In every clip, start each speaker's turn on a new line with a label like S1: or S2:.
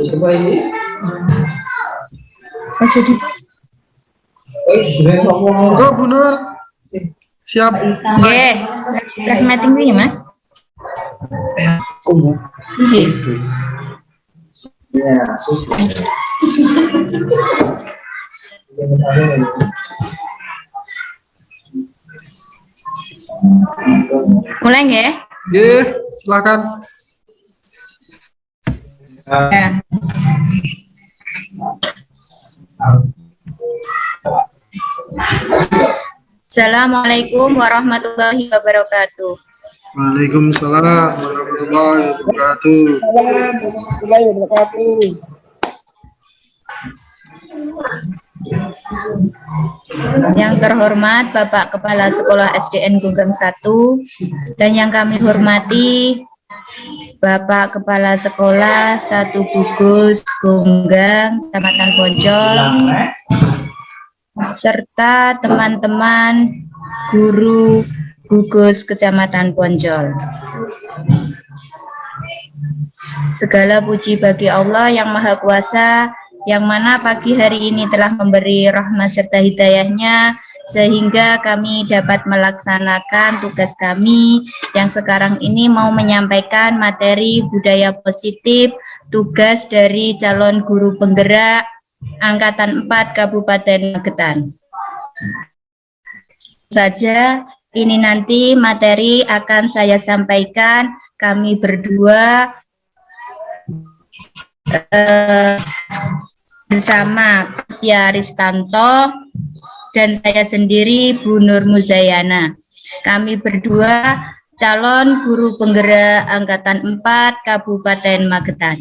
S1: Oh, jadi
S2: oh benar siap
S1: rahmatin sih Mas. Mulai nggak ya?
S2: Silakan.
S1: Ya. Assalamualaikum warahmatullahi wabarakatuh.
S2: Waalaikumsalam warahmatullahi wabarakatuh.
S1: Yang terhormat Bapak Kepala Sekolah SDN Gunggang 1 dan yang kami hormati Bapak Kepala Sekolah 1 Gugus Gunggang, Kecamatan Poncol, serta teman-teman guru gugus Kecamatan Poncol. Segala puji bagi Allah yang Maha Kuasa, yang mana pagi hari ini telah memberi rahmat serta hidayahnya, sehingga kami dapat melaksanakan tugas kami yang sekarang ini mau menyampaikan materi budaya positif, tugas dari calon guru penggerak Angkatan 4 Kabupaten Magetan. Saja ini nanti materi akan saya sampaikan, kami berdua bersama Ya Ristanto dan saya sendiri Bu Nur Muzayana. Kami berdua calon guru penggerak Angkatan 4 Kabupaten Magetan.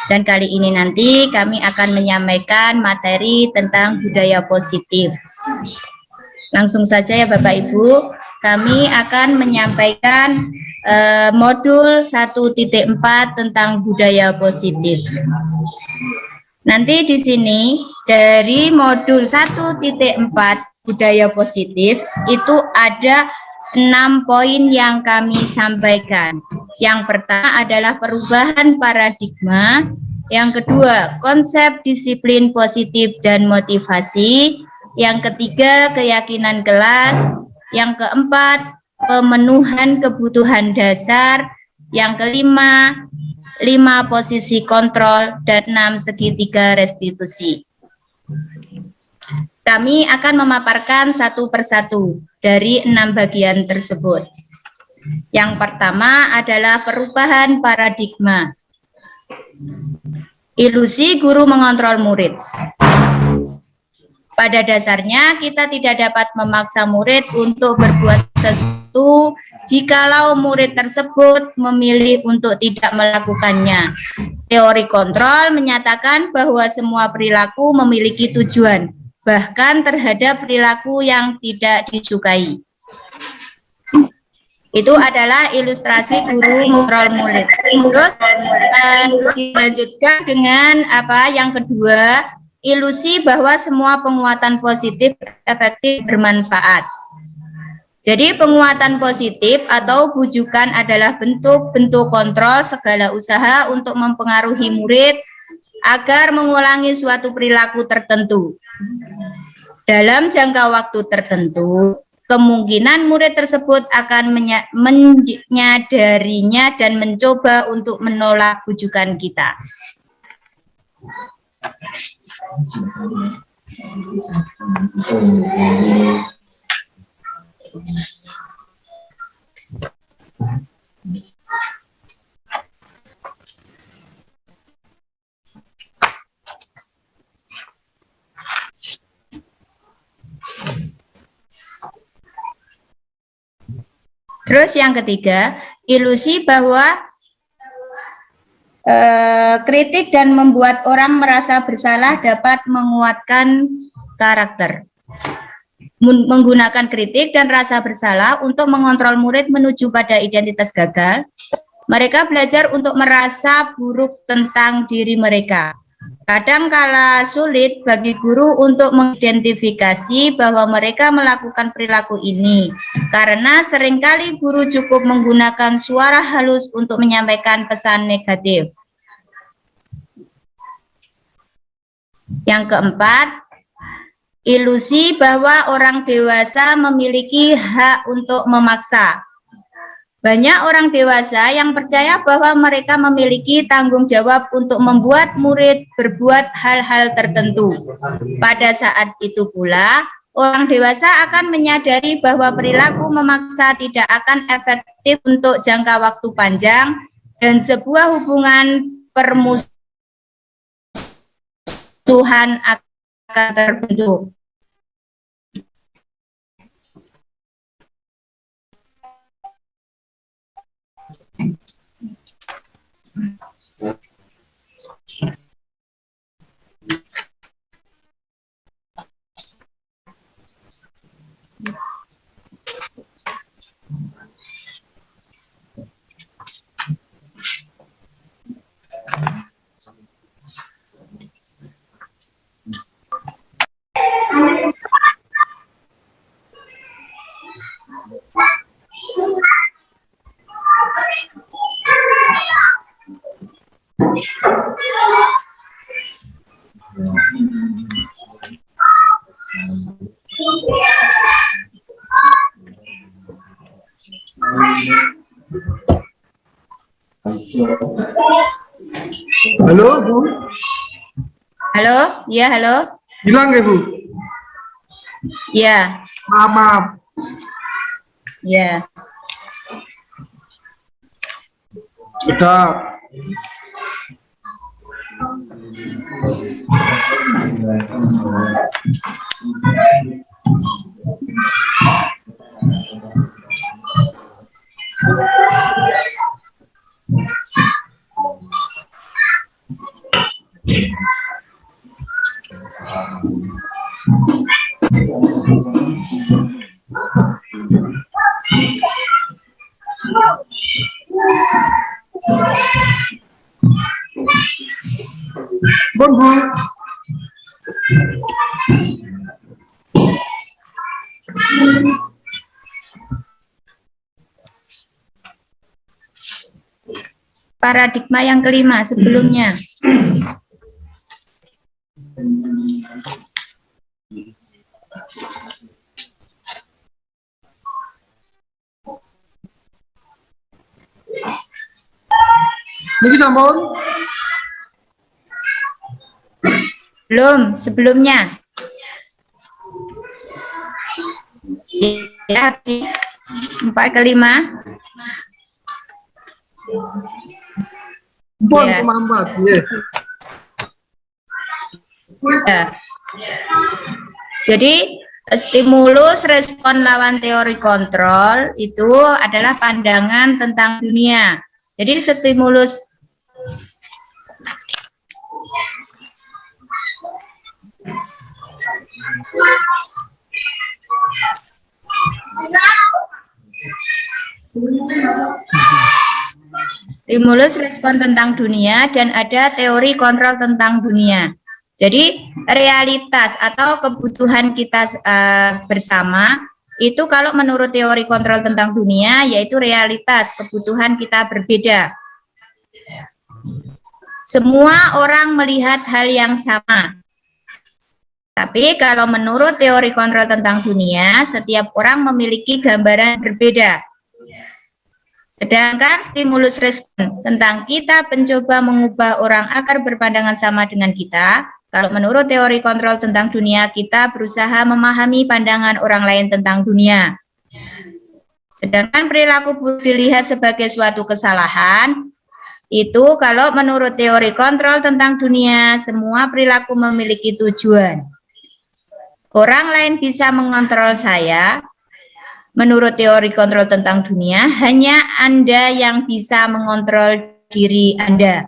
S1: Dan kali ini nanti kami akan menyampaikan materi tentang budaya positif. Langsung saja ya Bapak Ibu, kami akan menyampaikan modul 1.4 tentang budaya positif. Nanti di sini dari modul 1.4 budaya positif itu ada 6 poin yang kami sampaikan. Yang pertama adalah perubahan paradigma, yang kedua konsep disiplin positif dan motivasi, yang ketiga keyakinan kelas, yang keempat pemenuhan kebutuhan dasar, yang kelima 5 posisi kontrol, dan 6 segitiga restitusi. Kami akan memaparkan satu persatu dari 6 bagian tersebut. Yang pertama adalah perubahan paradigma. Ilusi guru mengontrol murid. Pada dasarnya kita tidak dapat memaksa murid untuk berbuat sesuatu jikalau murid tersebut memilih untuk tidak melakukannya. Teori kontrol menyatakan bahwa semua perilaku memiliki tujuan, bahkan terhadap perilaku yang tidak disukai. Itu adalah ilustrasi guru mengontrol murid. Terus dilanjutkan dengan yang kedua, ilusi bahwa semua penguatan positif efektif bermanfaat. Jadi penguatan positif atau bujukan adalah bentuk-bentuk kontrol segala usaha untuk mempengaruhi murid agar mengulangi suatu perilaku tertentu. Dalam jangka waktu tertentu, kemungkinan murid tersebut akan menyadarinya dan mencoba untuk menolak bujukan kita. Terus yang ketiga, ilusi bahwa kritik dan membuat orang merasa bersalah dapat menguatkan karakter. Menggunakan kritik dan rasa bersalah untuk mengontrol murid menuju pada identitas gagal, mereka belajar untuk merasa buruk tentang diri mereka. Kadangkala sulit bagi guru untuk mengidentifikasi bahwa mereka melakukan perilaku ini, karena seringkali guru cukup menggunakan suara halus untuk menyampaikan pesan negatif. Yang keempat, ilusi bahwa orang dewasa memiliki hak untuk memaksa. Banyak orang dewasa yang percaya bahwa mereka memiliki tanggung jawab untuk membuat murid berbuat hal-hal tertentu. Pada saat itu pula, orang dewasa akan menyadari bahwa perilaku memaksa tidak akan efektif untuk jangka waktu panjang dan sebuah hubungan permusuhan akan terbentuk.
S2: Halo, Bu.
S1: Halo, ya halo,
S2: Hilang ya, Bu?
S1: ya,
S2: Maaf.
S1: ya.
S2: Sudah. Bon, Bu.
S1: Paradigma yang kelima sebelumnya.
S2: Niki sampun.
S1: Belum, sebelumnya. Ya, 4 ke 5.
S2: Bon,
S1: Ya.
S2: kemampat. Nggih.
S1: Ya. Jadi, stimulus respon lawan teori kontrol itu adalah pandangan tentang dunia. Jadi, stimulus respon tentang dunia dan ada teori kontrol tentang dunia. Jadi realitas atau kebutuhan kita bersama itu kalau menurut teori kontrol tentang dunia yaitu realitas kebutuhan kita berbeda. Semua orang melihat hal yang sama. Tapi kalau menurut teori kontrol tentang dunia, setiap orang memiliki gambaran berbeda. Sedangkan stimulus respon tentang kita mencoba mengubah orang agar berpandangan sama dengan kita. Kalau menurut teori kontrol tentang dunia, kita berusaha memahami pandangan orang lain tentang dunia. Sedangkan perilaku buruk dilihat sebagai suatu kesalahan, itu kalau menurut teori kontrol tentang dunia, semua perilaku memiliki tujuan. Orang lain bisa mengontrol saya. Menurut teori kontrol tentang dunia, hanya Anda yang bisa mengontrol diri Anda.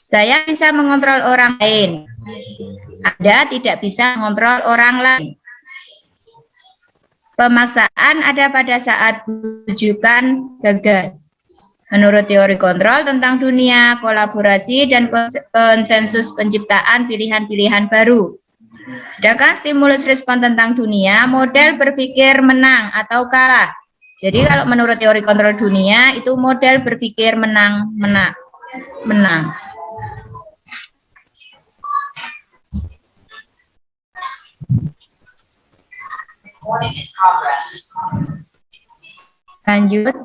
S1: Saya bisa mengontrol orang lain. Anda tidak bisa mengontrol orang lain. Pemaksaan ada pada saat rujukan gagal. Menurut teori kontrol tentang dunia, kolaborasi dan konsensus penciptaan pilihan-pilihan baru. Sedangkan stimulus respon tentang dunia, model berpikir menang atau kalah. Jadi kalau menurut teori kontrol dunia, itu model berpikir menang. Lanjut.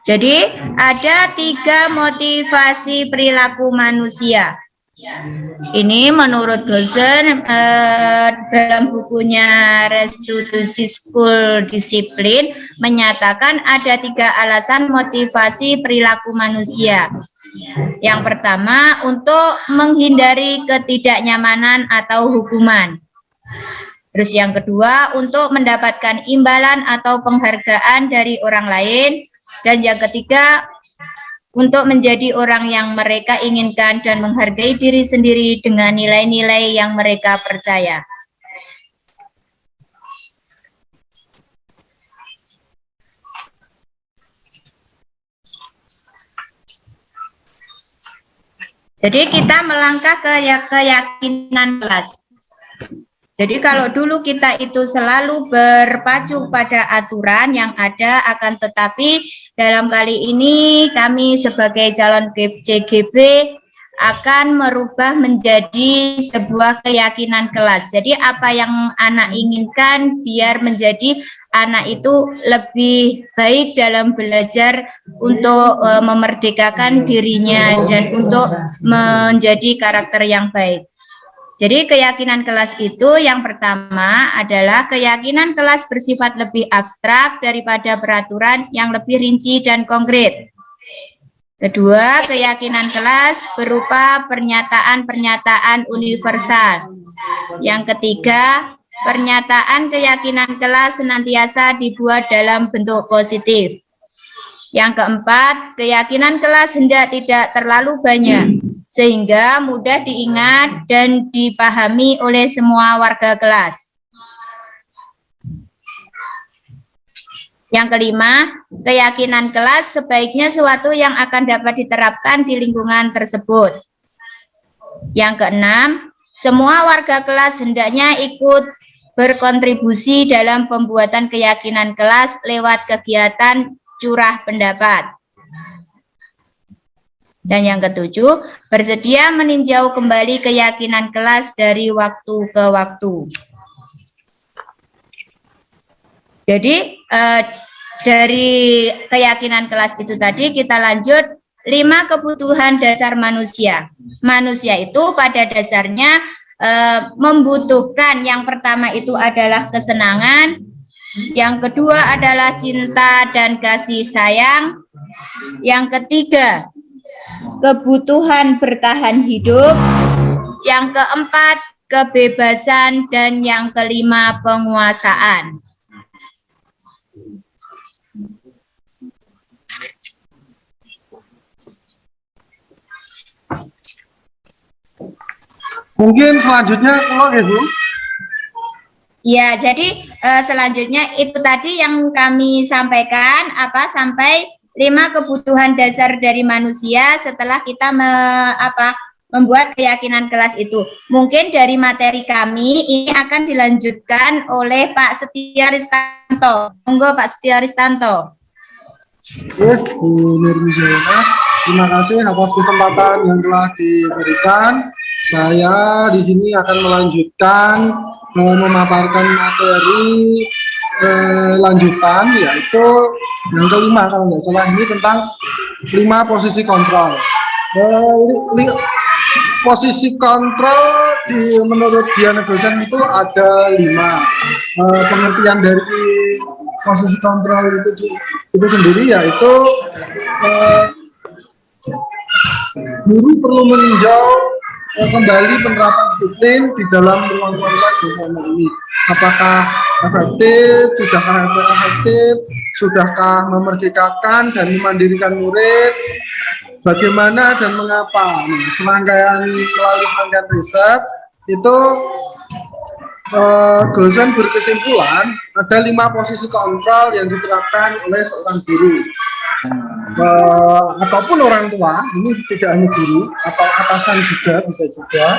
S1: Jadi ada 3 motivasi perilaku manusia. Ini menurut Gaussen dalam bukunya Restitusi School Discipline menyatakan ada 3 alasan motivasi perilaku manusia. Yang pertama, untuk menghindari ketidaknyamanan atau hukuman. Terus yang kedua, untuk mendapatkan imbalan atau penghargaan dari orang lain. Dan yang ketiga, untuk menjadi orang yang mereka inginkan dan menghargai diri sendiri dengan nilai-nilai yang mereka percaya. Jadi kita melangkah ke keyakinan kelas. Jadi kalau dulu kita itu selalu berpacu pada aturan yang ada, akan tetapi dalam kali ini kami sebagai calon CGB akan merubah menjadi sebuah keyakinan kelas. Jadi apa yang anak inginkan biar menjadi anak itu lebih baik dalam belajar untuk memerdekakan dirinya dan untuk menjadi karakter yang baik. Jadi keyakinan kelas itu yang pertama adalah keyakinan kelas bersifat lebih abstrak daripada peraturan yang lebih rinci dan konkret. Kedua, keyakinan kelas berupa pernyataan-pernyataan universal. Yang ketiga, pernyataan keyakinan kelas senantiasa dibuat dalam bentuk positif. Yang keempat, keyakinan kelas hendak tidak terlalu banyak, sehingga mudah diingat dan dipahami oleh semua warga kelas. Yang kelima, keyakinan kelas sebaiknya sesuatu yang akan dapat diterapkan di lingkungan tersebut. Yang keenam, semua warga kelas hendaknya ikut berkontribusi dalam pembuatan keyakinan kelas lewat kegiatan curah pendapat. Dan yang ketujuh, bersedia meninjau kembali keyakinan kelas dari waktu ke waktu. Jadi dari keyakinan kelas itu tadi kita lanjut 5 kebutuhan dasar manusia. Manusia itu pada dasarnya membutuhkan, yang pertama itu adalah kesenangan, yang kedua adalah cinta dan kasih sayang, yang ketiga kebutuhan bertahan hidup, yang keempat kebebasan, dan yang kelima penguasaan.
S2: Mungkin selanjutnya kalau ya Bu.
S1: Ya, jadi selanjutnya itu tadi yang kami sampaikan, sampai 5 kebutuhan dasar dari manusia setelah kita membuat keyakinan kelas itu. Mungkin dari materi kami ini akan dilanjutkan oleh Pak Setia Ristanto. Monggo Pak Setia Ristanto.
S2: Oke, Bu Nurmizaina, terima kasih atas kesempatan yang telah diberikan. Saya di sini akan melanjutkan memaparkan materi lanjutan, yaitu yang kelima kalau nggak salah, ini tentang 5 posisi kontrol. Posisi kontrol menurut Diana Gaussen itu ada 5. Pengertian dari posisi kontrol itu sendiri yaitu guru perlu meninjau kembali penerapan disiplin di dalam ruang-ruang kelas bersama ini. Apakah efektif, sudahkah memerdekakan dan memandirikan murid, bagaimana dan mengapa. Melalui serangkaian riset itu Gaussen berkesimpulan ada 5 posisi kontrol yang diterapkan oleh seorang guru ataupun orang tua, ini tidak hanya guru atau atasan juga bisa juga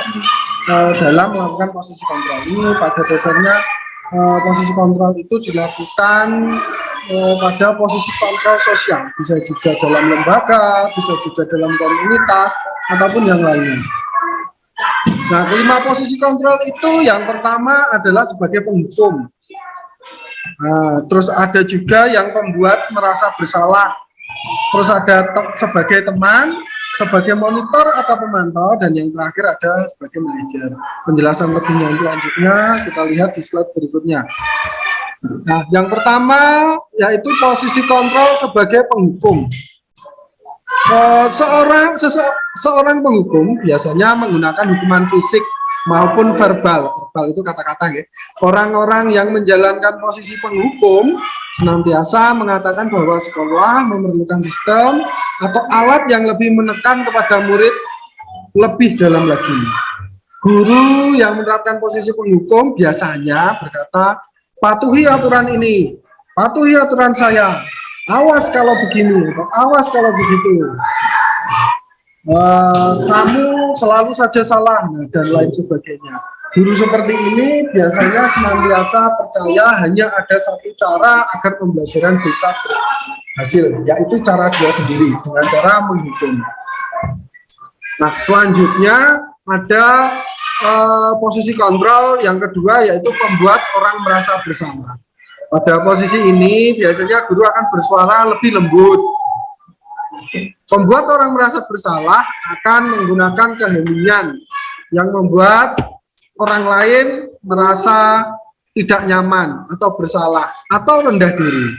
S2: dalam melakukan posisi kontrol ini. Pada dasarnya posisi kontrol itu dilakukan pada posisi kontrol sosial, bisa juga dalam lembaga, bisa juga dalam komunitas ataupun yang lainnya. Nah, kelima posisi kontrol itu yang pertama adalah sebagai penghukum. Nah, terus ada juga yang pembuat merasa bersalah. Terus ada sebagai teman, sebagai monitor atau pemantau, dan yang terakhir ada sebagai manajer. Penjelasan lebih lanjutnya kita lihat di slide berikutnya. Nah, yang pertama yaitu posisi kontrol sebagai penghukum. Seorang penghukum biasanya menggunakan hukuman fisik maupun verbal. Verbal itu kata-kata ya. Orang-orang yang menjalankan posisi penghukum senantiasa mengatakan bahwa sekolah memerlukan sistem atau alat yang lebih menekan kepada murid lebih dalam lagi. Guru yang menerapkan posisi penghukum biasanya berkata, patuhi aturan ini, patuhi aturan saya, awas kalau begini, atau awas kalau begitu. Kamu selalu saja salah, dan lain sebagainya. Guru seperti ini biasanya senantiasa percaya hanya ada satu cara agar pembelajaran bisa berhasil, yaitu cara dia sendiri, dengan cara menghukum. Nah, selanjutnya ada posisi kontrol yang kedua, yaitu membuat orang merasa bersalah. Pada posisi ini biasanya guru akan bersuara lebih lembut. Membuat orang merasa bersalah akan menggunakan keheningan yang membuat orang lain merasa tidak nyaman atau bersalah atau rendah diri.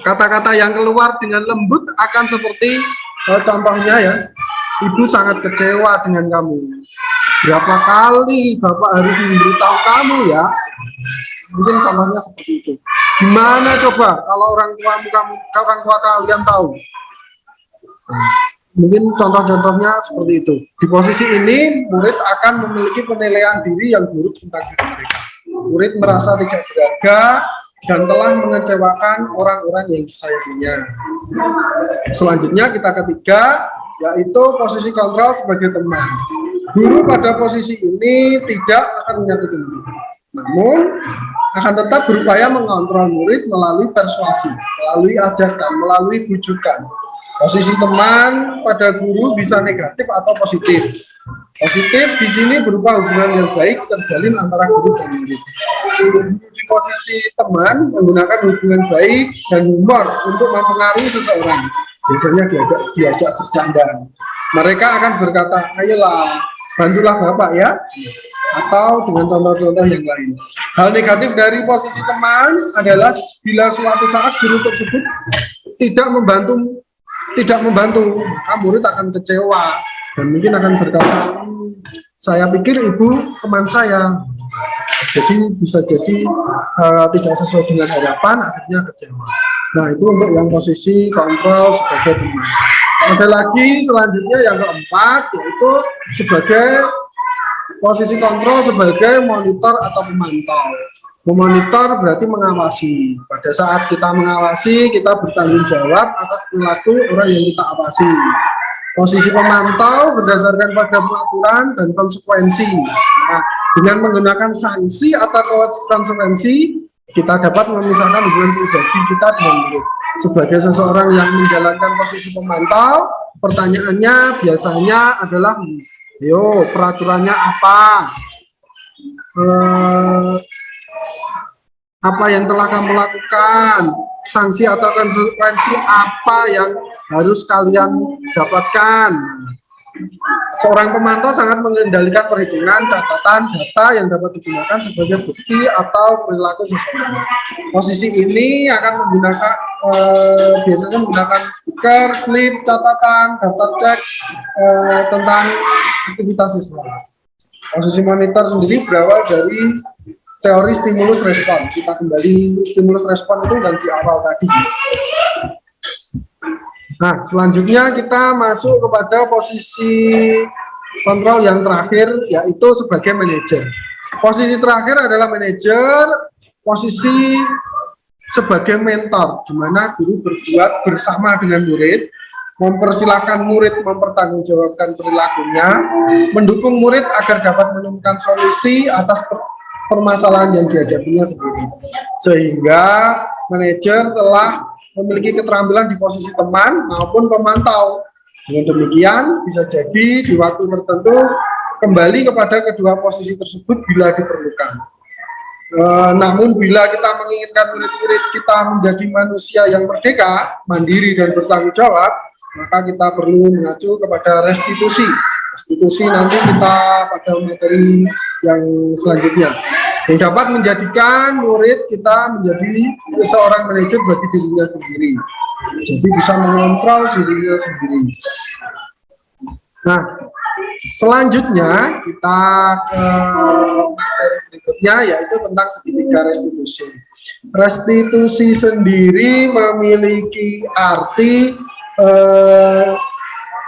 S2: Kata-kata yang keluar dengan lembut akan seperti contohnya ya, ibu sangat kecewa dengan kamu. Berapa kali Bapak harus memberitahu kamu ya? Mungkin contohnya seperti itu. Gimana coba kalau orang tua kalian tahu? Mungkin contoh-contohnya seperti itu. Di posisi ini, murid akan memiliki penilaian diri yang buruk tentang diri mereka. Murid merasa tidak berharga dan telah mengecewakan orang-orang yang disayanginya. Selanjutnya kita ketiga, yaitu posisi kontrol sebagai teman. Guru pada posisi ini tidak akan menyakiti murid, namun akan tetap berupaya mengontrol murid melalui persuasi, melalui ajakan, melalui bujukan. Posisi teman pada guru bisa negatif atau positif. Positif di sini berupa hubungan yang baik terjalin antara guru dan murid. Di posisi teman menggunakan hubungan baik dan humor untuk mempengaruhi seseorang. Biasanya diajak bercanda. Mereka akan berkata, ayolah, bantulah Bapak ya. Atau dengan contoh-contoh yang lain. Hal negatif dari posisi teman adalah bila suatu saat guru tersebut tidak membantu, maka murid akan kecewa dan mungkin akan berkata, saya pikir ibu teman saya, jadi bisa jadi tidak sesuai dengan harapan, akhirnya kecewa. Nah, itu untuk yang posisi kontrol sebagai teman. Ada lagi selanjutnya yang keempat, yaitu sebagai posisi kontrol sebagai monitor atau pemantau. Memonitor berarti mengawasi. Pada saat kita mengawasi, kita bertanggung jawab atas perilaku orang yang kita awasi. Posisi pemantau berdasarkan pada peraturan dan konsekuensi. Nah, dengan menggunakan sanksi atau konsekuensi, kita dapat memisahkan hubungan pribadi kita dengan murid. Sebagai seseorang yang menjalankan posisi pemantau, pertanyaannya biasanya adalah, yo, peraturannya apa? Apa yang telah kamu lakukan, sanksi atau konsekuensi apa yang harus kalian dapatkan. Seorang pemantau sangat mengendalikan perhitungan, catatan, data yang dapat digunakan sebagai bukti atau perilaku seseorang. Posisi ini akan menggunakan biasanya menggunakan stiker, slip, catatan, daftar cek tentang aktivitas siswa. Posisi monitor sendiri berawal dari teori stimulus respon. Kita kembali stimulus respon itu yang di awal tadi. Nah, selanjutnya kita masuk kepada posisi kontrol yang terakhir, yaitu sebagai manajer. Posisi terakhir adalah manajer, posisi sebagai mentor, di mana guru berbuat bersama dengan murid, mempersilahkan murid mempertanggungjawabkan perilakunya, mendukung murid agar dapat menemukan solusi atas permasalahan yang dihadapinya sendiri. Sehingga manajer telah memiliki keterampilan di posisi teman maupun pemantau. Dengan demikian bisa jadi di waktu tertentu kembali kepada kedua posisi tersebut bila diperlukan. Namun bila kita menginginkan murid-murid kita menjadi manusia yang merdeka, mandiri dan bertanggung jawab, maka kita perlu mengacu kepada restitusi. Restitusi nanti kita pada materi yang selanjutnya, yang dapat menjadikan murid kita menjadi seorang manajer bagi dirinya sendiri. Jadi bisa mengontrol dirinya sendiri. Nah, selanjutnya kita ke materi berikutnya, yaitu tentang segitiga restitusi. Restitusi sendiri memiliki arti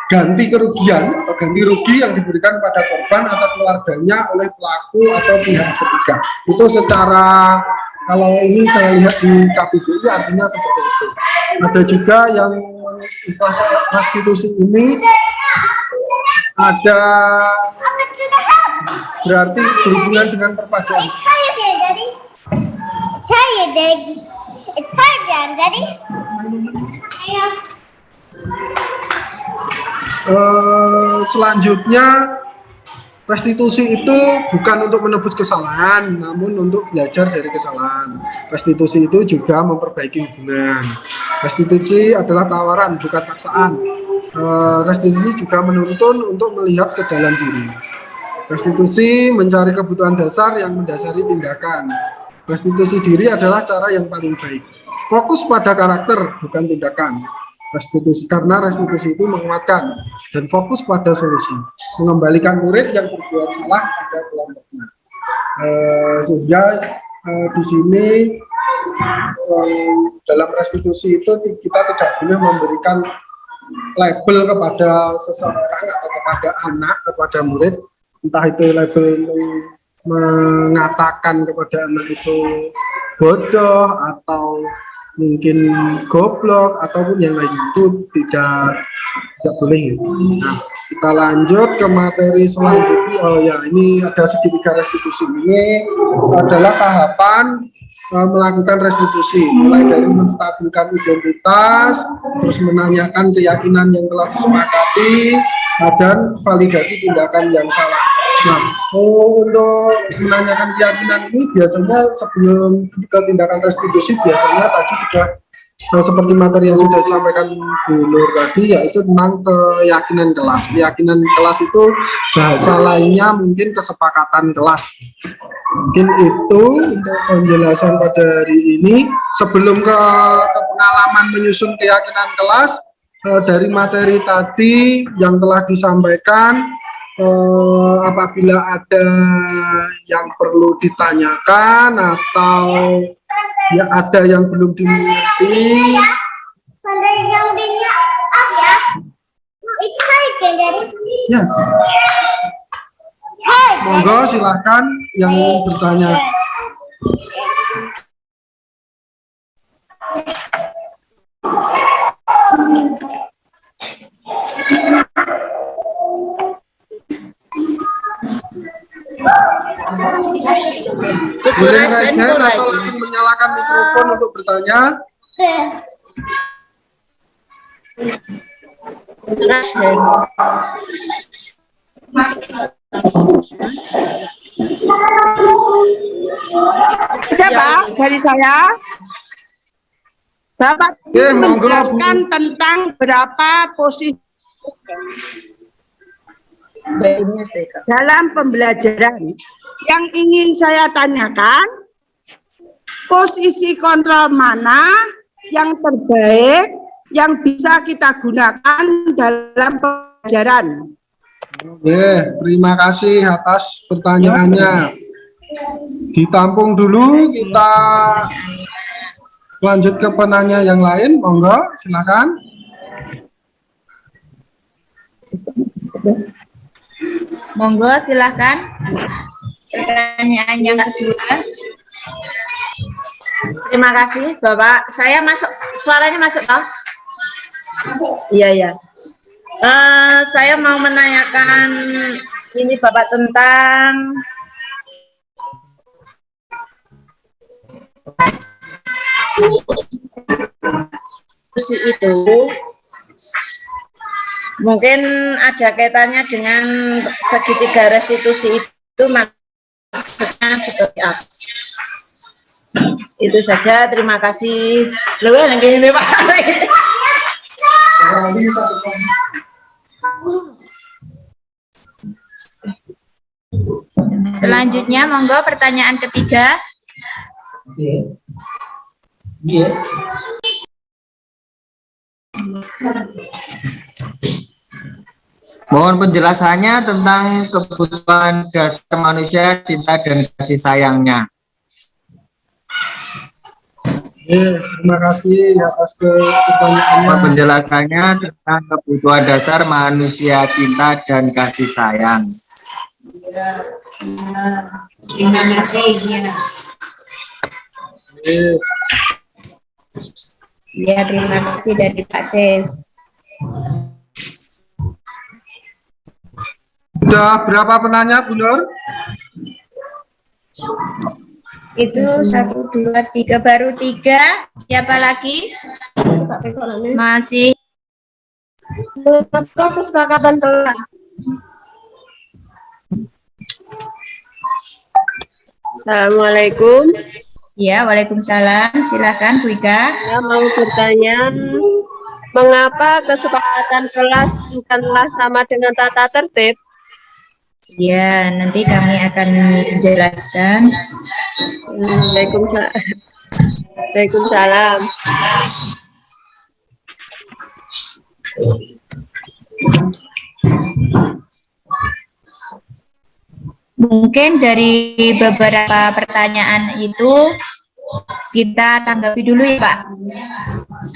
S2: ganti kerugian atau ganti rugi yang diberikan pada korban atau keluarganya oleh pelaku atau pihak ketiga. Itu secara, kalau ini saya lihat di KBBI artinya seperti itu. Ada juga yang istilah restitusi ini ada berarti berhubungan dengan perpajakan. Selanjutnya, restitusi itu bukan untuk menebus kesalahan, namun untuk belajar dari kesalahan. Restitusi itu juga memperbaiki hubungan. Restitusi adalah tawaran, bukan paksaan. Restitusi juga menuntun untuk melihat ke dalam diri. Restitusi mencari kebutuhan dasar yang mendasari tindakan. Restitusi diri adalah cara yang paling baik. Fokus pada karakter, bukan tindakan. Restitusi, karena restitusi itu menguatkan, dan fokus pada solusi, mengembalikan murid yang berbuat salah pada kelompoknya. Sehingga di sini dalam restitusi itu kita tidak boleh memberikan label kepada seseorang atau kepada anak, kepada murid, entah itu label mengatakan kepada anak itu bodoh atau mungkin goblok ataupun yang lain, itu tidak boleh. Nah, kita lanjut ke materi selanjutnya. Oh ya, ini ada segitiga restitusi. Ini adalah tahapan melakukan restitusi, mulai dari menstabilkan identitas, terus menanyakan keyakinan yang telah disepakati, dan validasi tindakan yang salah. Nah, untuk menanyakan keyakinan ini biasanya sebelum ke tindakan restitusi, biasanya tadi sudah seperti materi yang sudah disampaikan Bu Nur tadi, yaitu tentang keyakinan kelas. Keyakinan kelas itu bahasa lainnya mungkin kesepakatan kelas. Mungkin itu untuk penjelasan pada hari ini. Sebelum ke pengalaman menyusun keyakinan kelas, dari materi tadi yang telah disampaikan, apabila ada yang perlu ditanyakan atau ya ada yang belum dimengerti, yes. Monggo silahkan yang ingin bertanya. Boleh raise hand atau langsung menyalakan mikrofon untuk bertanya.
S3: Ada Pak, dari saya. Bapak menjelaskan tentang berapa posisi dalam pembelajaran. Yang ingin saya tanyakan, posisi kontrol mana yang terbaik yang bisa kita gunakan dalam pembelajaran?
S2: Oke, terima kasih atas pertanyaannya. Ditampung dulu, kita lanjut ke penanya yang lain. Monggo, silakan.
S1: Monggo silahkan. Pertanyaan yang kedua.
S4: Terima kasih Bapak. Saya masuk, suaranya masuk toh? Iya ya. Saya mau menanyakan ini Bapak tentang posisi itu Mungkin ada kaitannya dengan segitiga restitusi itu, maksudnya seperti apa? Itu saja, terima kasih. Loh, ini Pak.
S1: Selanjutnya, monggo pertanyaan ketiga.
S5: Mohon penjelasannya tentang kebutuhan dasar manusia, cinta dan kasih sayangnya.
S2: Terima kasih atas pertanyaannya.
S5: Penjelasannya tentang kebutuhan dasar manusia, cinta dan kasih sayang.
S1: Terima kasih. Ya, terima kasih dari Pak Sis.
S2: Sudah berapa penanya, Bu Nur?
S1: Itu 1, 2, 3, baru 3. Siapa lagi? Masih.
S3: Kesepakatan kelas. Assalamualaikum.
S1: Ya, waalaikumsalam. Silakan Bu Ika.
S3: Saya mau bertanya, mengapa kesepakatan kelas bukanlah sama dengan tata tertib?
S1: Ya, nanti kami akan menjelaskan.
S3: Waalaikumsalam.
S1: Mungkin dari beberapa pertanyaan itu kita tanggapi dulu ya Pak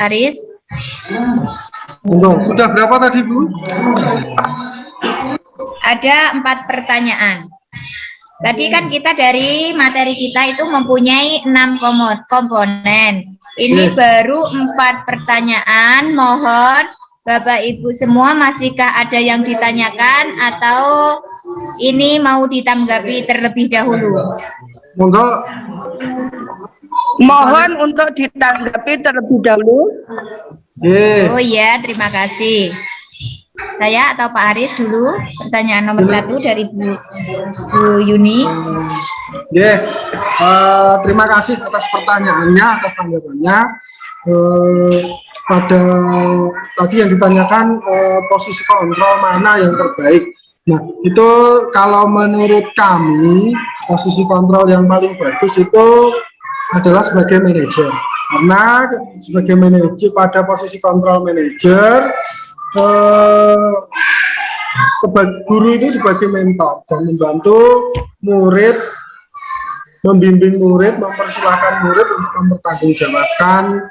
S1: Aris.
S2: Sudah berapa tadi, Bu?
S1: Ada 4 pertanyaan. Tadi kan kita dari materi kita itu mempunyai 6 komponen. Ini baru 4 pertanyaan. Mohon Bapak Ibu semua masihkah ada yang ditanyakan atau ini mau ditanggapi terlebih dahulu?
S2: Monggo.
S3: Mohon untuk ditanggapi terlebih dahulu.
S1: Oh iya, terima kasih. Saya atau Pak Aris dulu, pertanyaan nomor 1 dari Bu Yuni.
S2: Terima kasih atas pertanyaannya, atas tanggapannya. Pada tadi yang ditanyakan posisi kontrol mana yang terbaik. Nah, itu kalau menurut kami posisi kontrol yang paling bagus itu adalah sebagai manajer. Karena sebagai manajer, pada posisi kontrol manajer, sebagai guru itu sebagai mentor dan membantu murid, membimbing murid, mempersilahkan murid untuk mempertanggungjawabkan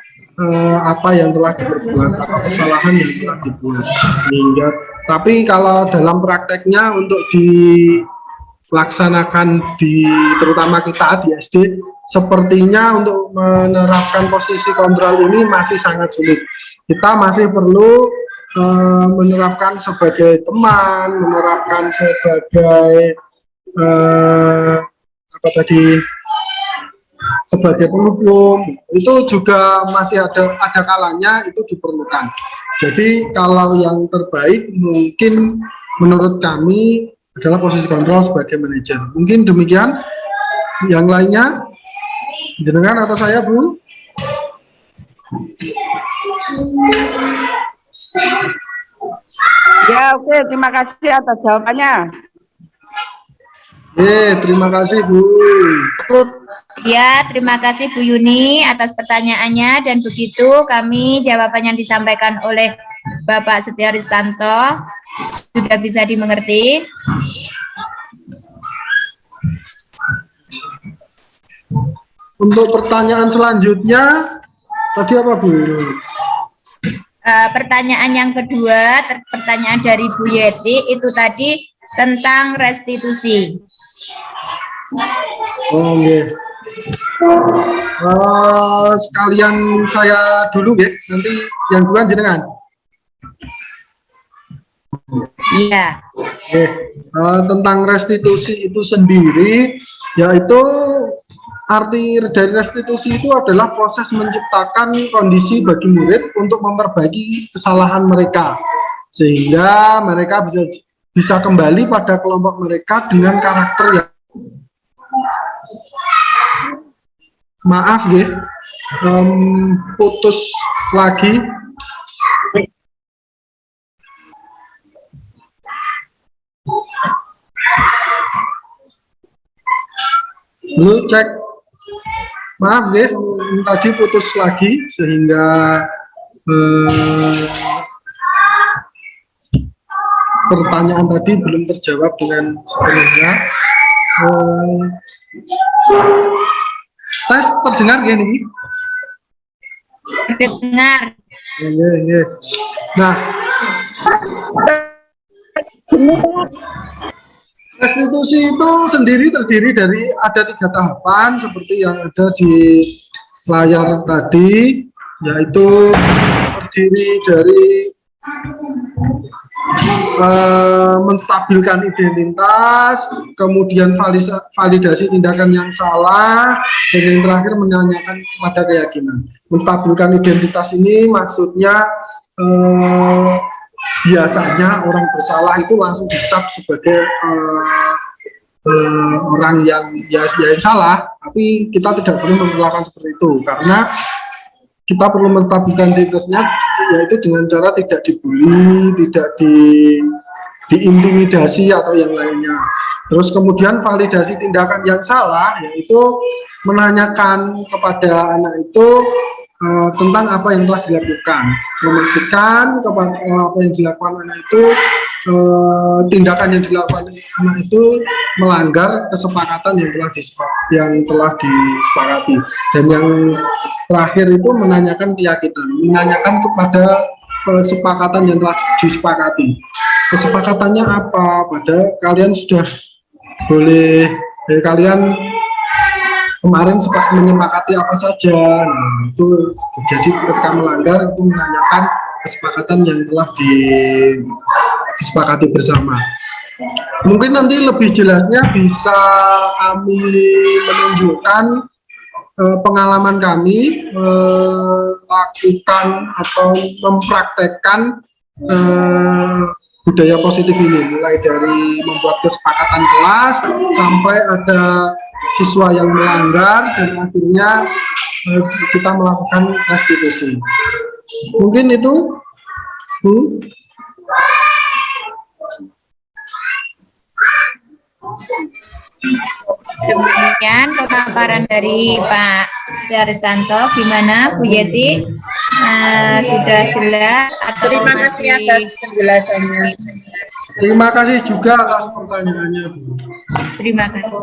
S2: apa yang telah diperbuat atau kesalahan yang telah dibuat. Tapi kalau dalam prakteknya untuk dilaksanakan terutama kita di SD, sepertinya untuk menerapkan posisi kontrol ini masih sangat sulit. Kita masih perlu menerapkan sebagai teman, menerapkan sebagai sebagai pendukung, itu juga masih ada kalanya itu diperlukan. Jadi kalau yang terbaik mungkin menurut kami adalah posisi kontrol sebagai manajer. Mungkin demikian. Yang lainnya, jenengan atau saya, Bu?
S3: Ya, oke, terima kasih atas jawabannya.
S2: Terima kasih, Bu.
S1: Ya, terima kasih Bu Yuni atas pertanyaannya, dan begitu kami jawaban yang disampaikan oleh Bapak Setio Ristanto sudah bisa dimengerti.
S2: Untuk pertanyaan selanjutnya tadi apa, Bu?
S1: Pertanyaan yang kedua, pertanyaan dari Bu Yeti itu tadi tentang restitusi.
S2: Oh, sekalian saya dulu ya, nanti yang dua jenengan.
S1: Iya.
S2: Tentang restitusi itu sendiri, yaitu arti dari restitusi itu adalah proses menciptakan kondisi bagi murid untuk memperbaiki kesalahan mereka, sehingga mereka bisa kembali pada kelompok mereka dengan karakter yang maaf ya, putus lagi. Lu cek, maaf ya, tadi putus lagi sehingga pertanyaan tadi belum terjawab dengan sepenuhnya. Tes terdengar gak nih?
S1: Dengar.
S2: Iya. Nah, restitusi itu sendiri terdiri dari ada 3 tahapan seperti yang ada di layar tadi, yaitu terdiri dari menstabilkan identitas, kemudian validasi tindakan yang salah, dan yang terakhir menanyakan pada keyakinan. Menstabilkan identitas ini maksudnya biasanya orang bersalah itu langsung dicap sebagai orang yang salah, tapi kita tidak boleh melakukan seperti itu karena kita perlu menstabilkan identitasnya, yaitu dengan cara tidak dibully, tidak diintimidasi atau yang lainnya. Terus kemudian validasi tindakan yang salah, yaitu menanyakan kepada anak itu tentang apa yang telah dilakukan, memastikan apa yang dilakukan anak itu, tindakan yang dilakukan anak itu melanggar kesepakatan yang telah disepakati. Dan yang terakhir itu menanyakan keyakinan, menanyakan kepada kesepakatan yang telah disepakati. Kesepakatannya apa? Padahal kalian sudah boleh, kalian kemarin menyepakati apa saja. Nah, itu jadi ketika melanggar itu menanyakan kesepakatan yang telah disepakati bersama. Mungkin nanti lebih jelasnya bisa kami menunjukkan pengalaman kami melakukan atau mempraktekkan budaya positif ini, mulai dari membuat kesepakatan kelas sampai ada siswa yang melanggar dan akhirnya kita melakukan restitusi. Mungkin itu, Bu.
S1: Demikian pemaparan dari Pak Sudarsanto. Gimana Bu Yeti? Sudah jelas atau
S4: Terima kasih atas penjelasannya.
S2: Terima kasih juga atas pertanyaannya, Bu.
S1: Terima kasih.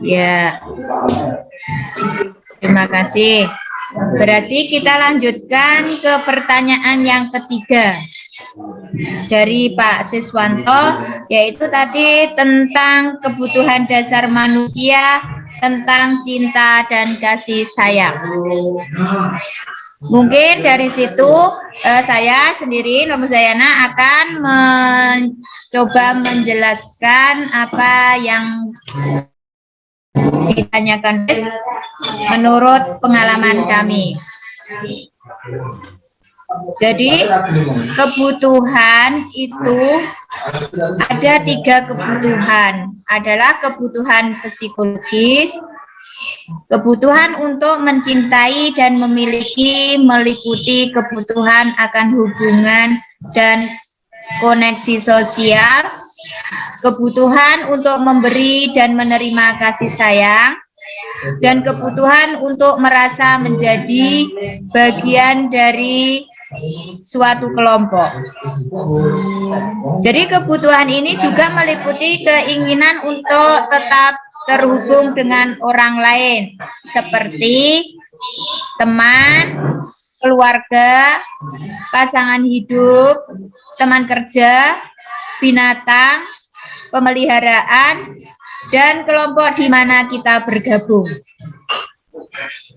S1: Ya. Terima kasih. Berarti kita lanjutkan ke pertanyaan yang ketiga dari Pak Siswanto, yaitu tadi tentang kebutuhan dasar manusia, tentang cinta dan kasih sayang. Mungkin dari situ saya sendiri, Nur Muzayana, akan mencoba menjelaskan apa yang ditanyakan menurut pengalaman kami. Jadi kebutuhan itu ada 3 kebutuhan, adalah kebutuhan psikologis, kebutuhan untuk mencintai dan memiliki, meliputi kebutuhan akan hubungan dan koneksi sosial, kebutuhan untuk memberi dan menerima kasih sayang, dan kebutuhan untuk merasa menjadi bagian dari suatu kelompok. Jadi kebutuhan ini juga meliputi keinginan untuk tetap terhubung dengan orang lain, seperti teman, keluarga, pasangan hidup, teman kerja, binatang, pemeliharaan, dan kelompok di mana kita bergabung.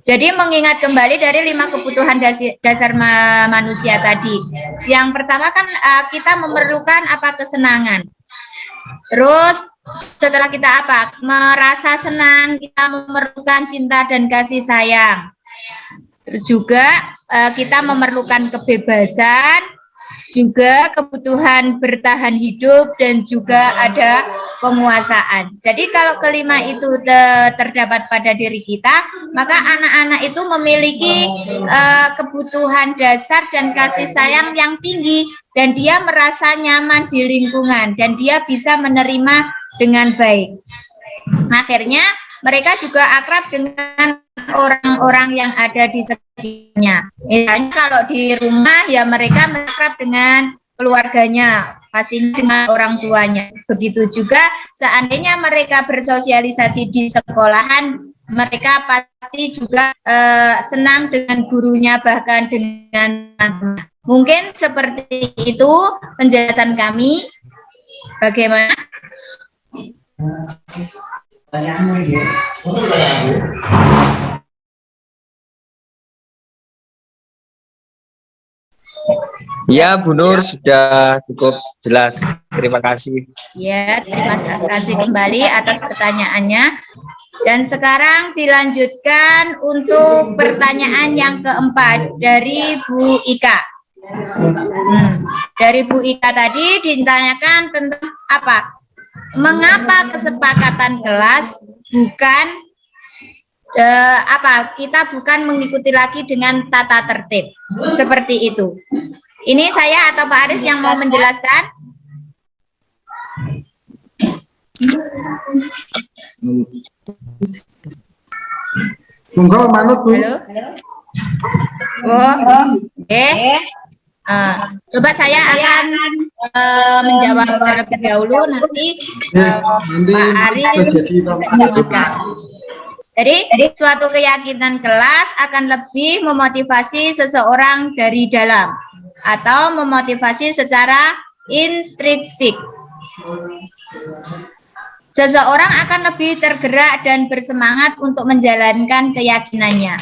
S1: Jadi mengingat kembali dari 5 kebutuhan dasar manusia tadi. Yang pertama kan kita memerlukan apa? Kesenangan. Terus setelah kita apa? Merasa senang, kita memerlukan cinta dan kasih sayang. Terus juga kita memerlukan kebebasan, juga kebutuhan bertahan hidup, dan juga ada penguasaan. Jadi kalau kelima itu terdapat pada diri kita, maka anak-anak itu memiliki kebutuhan dasar dan kasih sayang yang tinggi, dan dia merasa nyaman di lingkungan, dan dia bisa menerima dengan baik. Akhirnya mereka juga akrab dengan orang-orang yang ada di sekitarnya. Misalnya kalau di rumah ya mereka akrab dengan keluarganya, pastinya dengan orang tuanya. Begitu juga seandainya mereka bersosialisasi di sekolahan, mereka pasti juga senang dengan gurunya, bahkan dengan teman-teman. Mungkin seperti itu penjelasan kami. Bagaimana?
S5: Ya, Bu Nur, sudah cukup jelas. Terima kasih.
S1: Ya, terima kasih kembali atas pertanyaannya. Dan sekarang dilanjutkan untuk pertanyaan yang keempat dari Bu Ika. Dari Bu Ika tadi ditanyakan tentang apa? Mengapa kesepakatan kelas bukan kita bukan mengikuti lagi dengan tata tertib seperti itu? Ini saya atau Pak Aris yang mau menjelaskan?
S2: Monggo manut, Bu.
S1: Halo. Coba saya akan menjawab terlebih dahulu, nanti Pak Aris bisa jawabkan. Jadi suatu keyakinan kelas akan lebih memotivasi seseorang dari dalam atau memotivasi secara intrinsik. Seseorang akan lebih tergerak dan bersemangat untuk menjalankan keyakinannya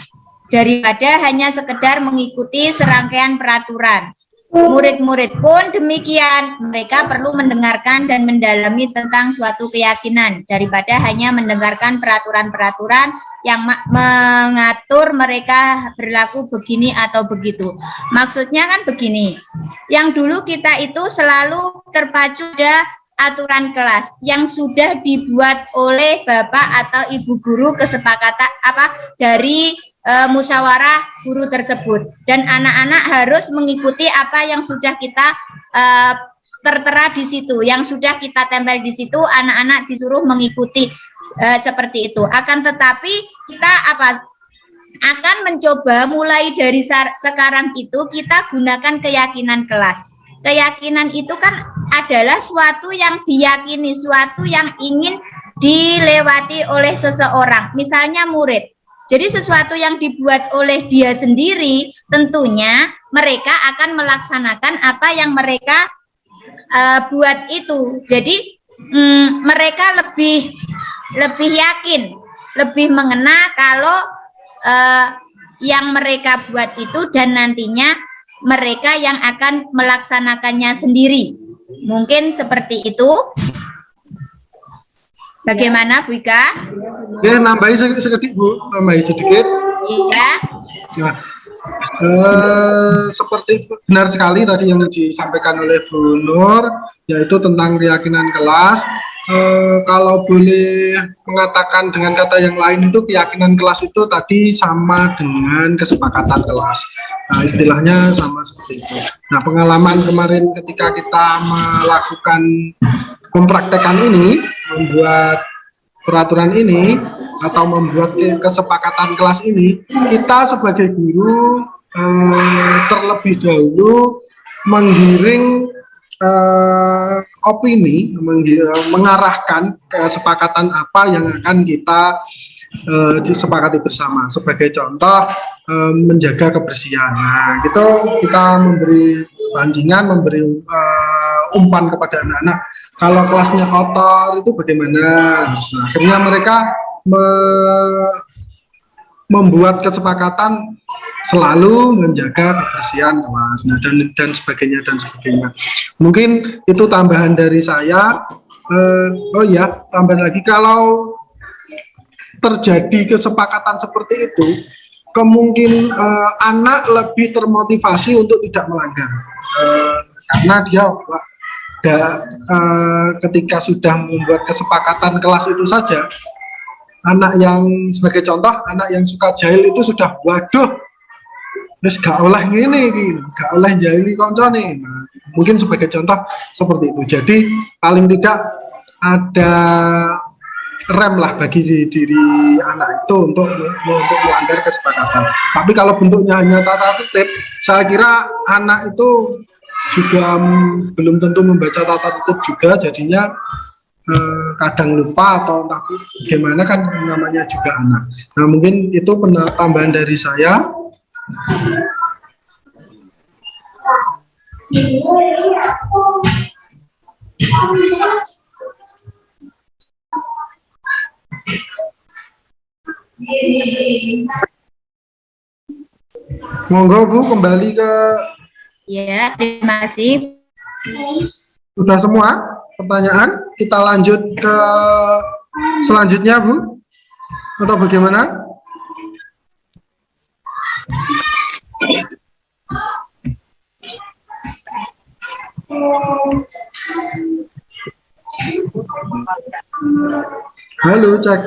S1: daripada hanya sekedar mengikuti serangkaian peraturan. Murid-murid pun demikian, mereka perlu mendengarkan dan mendalami tentang suatu keyakinan daripada hanya mendengarkan peraturan-peraturan yang mengatur mereka berlaku begini atau begitu. Maksudnya kan begini, yang dulu kita itu selalu terpacu pada aturan kelas yang sudah dibuat oleh Bapak atau Ibu guru, kesepakatan dari musyawarah guru tersebut, dan anak-anak harus mengikuti apa yang sudah kita tertera di situ, yang sudah kita tempel di situ. Anak-anak disuruh mengikuti seperti itu. Akan tetapi kita akan mencoba mulai dari sekarang itu kita gunakan keyakinan kelas. Keyakinan itu kan adalah suatu yang diyakini, suatu yang ingin dilewati oleh seseorang, misalnya murid. Jadi sesuatu yang dibuat oleh dia sendiri, tentunya mereka akan melaksanakan apa yang mereka buat itu. Jadi mereka lebih yakin, lebih mengena kalau yang mereka buat itu, dan nantinya mereka yang akan melaksanakannya sendiri. Mungkin seperti itu. Bagaimana, Bu Ika?
S2: Oke, nambahi sedikit, Bu. Nambahi sedikit.
S1: Iya.
S2: Nah, seperti benar sekali tadi yang disampaikan oleh Bu Nur, yaitu tentang keyakinan kelas. Kalau boleh mengatakan dengan kata yang lain, itu keyakinan kelas itu tadi sama dengan kesepakatan kelas. Nah, istilahnya sama seperti itu. Nah, pengalaman kemarin ketika kita mempraktekkan ini, membuat peraturan ini atau membuat kesepakatan kelas ini, kita sebagai guru terlebih dahulu menggiring opini, mengarahkan kesepakatan apa yang akan kita disepakati bersama. Sebagai contoh, menjaga kebersihan. Nah, gitu kita memberi pancingan, memberi umpan kepada anak-anak. Kalau kelasnya kotor itu bagaimana? Nah, akhirnya mereka membuat kesepakatan selalu menjaga kebersihan kelas, nah, dan sebagainya dan sebagainya. Mungkin itu tambahan dari saya. Oh ya, tambahan lagi, kalau terjadi kesepakatan seperti itu, kemungkinan anak lebih termotivasi untuk tidak melanggar. karena dia ketika sudah membuat kesepakatan kelas itu saja, anak yang sebagai contoh, anak yang suka jahil itu sudah waduh, terus gak oleh ngene iki, gak oleh jahili koncone. Nah, mungkin sebagai contoh seperti itu. Jadi paling tidak ada rem lah bagi diri anak itu untuk melanggar kesepakatan. Tapi kalau bentuknya hanya tata tertib, saya kira anak itu juga belum tentu membaca tata tertib juga, jadinya kadang lupa atau entah bagaimana, kan namanya juga anak. Nah, mungkin itu tambahan dari saya. Monggo Bu, kembali ke.
S1: Ya, terima kasih.
S2: Sudah semua pertanyaan? Kita lanjut ke selanjutnya Bu, atau bagaimana? Halo, cek.